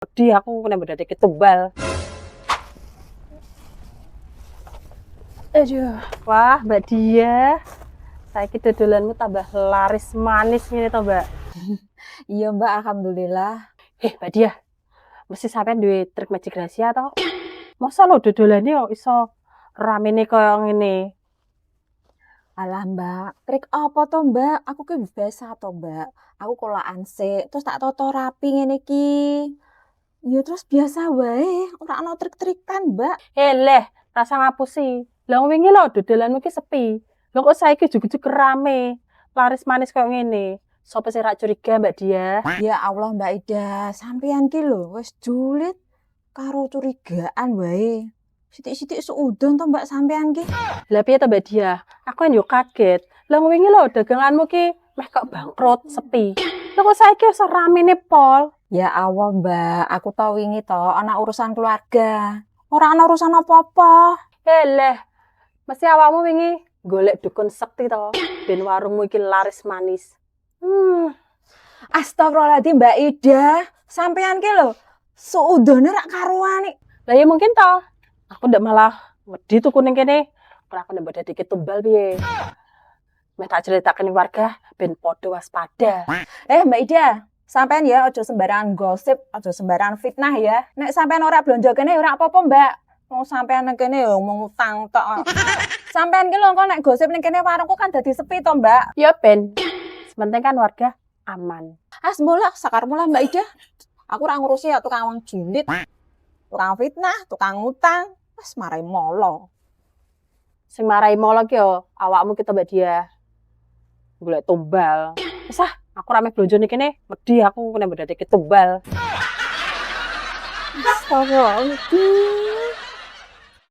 Di aku kena berarti ketebal. Aduh, wah Mbak Dia, saiki dodolanmu tambah laris manis ngene to, Mbak. Iya Mbak, alhamdulillah. Mbak Dia, mesti sampean duwe trik magic rahasia to? Masa lo dodolane kok iso ramene kaya ngene? Alah Mbak, trik apa to Mbak? Aku ki biasa to Mbak. Aku kolakan sik, terus tak toto rapi ngene iki. Ya terus biasa wae, ora ana trik-trikan Mbak. Leh, rasa ngapusi. Lah wingi lho dodolanmu ki sepi. Lho kok saiki juk-juk rame, laris manis kaya ngene. Sopo sing ra curiga Mbak Dia? Ya Allah Mbak Ida, sampean ki lho wis julid karo curigaan wae. Sithik-sithik seudon to Mbak sampean ki. Lah piye to Mbak Dia? Aku kan yo kaget. Lah wingi lho daganganmu ki meh kok bangkrut, sepi. Lah kok saiki iso ramene pol? Ya Allah Mbak, aku tau wingi to ana urusan keluarga. Ora ana urusan apa-apa. Leh, mesti awakmu wingi golek dukun sekti to, ben warungmu iki laris manis. Astagfirullahaladzim Mbak Ida, sampean ki lho seudone rak karuan. Lah ya mungkin to. Aku ndak malah wedi tuku ning kene. Ora aku nambah dadi ketumbal piye. Meh tak critakake warga ben padha waspada. Mbak Ida, sampean ya aja sembarangan gosip, aja sembarangan fitnah ya. Nek sampean ora blonjo kene ora apa-apa, Mbak. Mau sampean nang kene ya mau ngutang tok. Sampean ki lho kok nek gosip ning kene warungku kan dadi sepi to, Mbak. Ya ben. Sementing kan warga aman. Sembola sakarmu lah Mbak Ida. Aku ora ngurusi ya tukang wong julid, tukang fitnah, tukang ngutang. Wes marai molo. Sing marai molo ki yo awakmu kita Mbak Dia. Golek tumbal. Wis aku rame blonjo ning kene, wedi aku kena dadi ketumbal. Astagfirullahaladzim.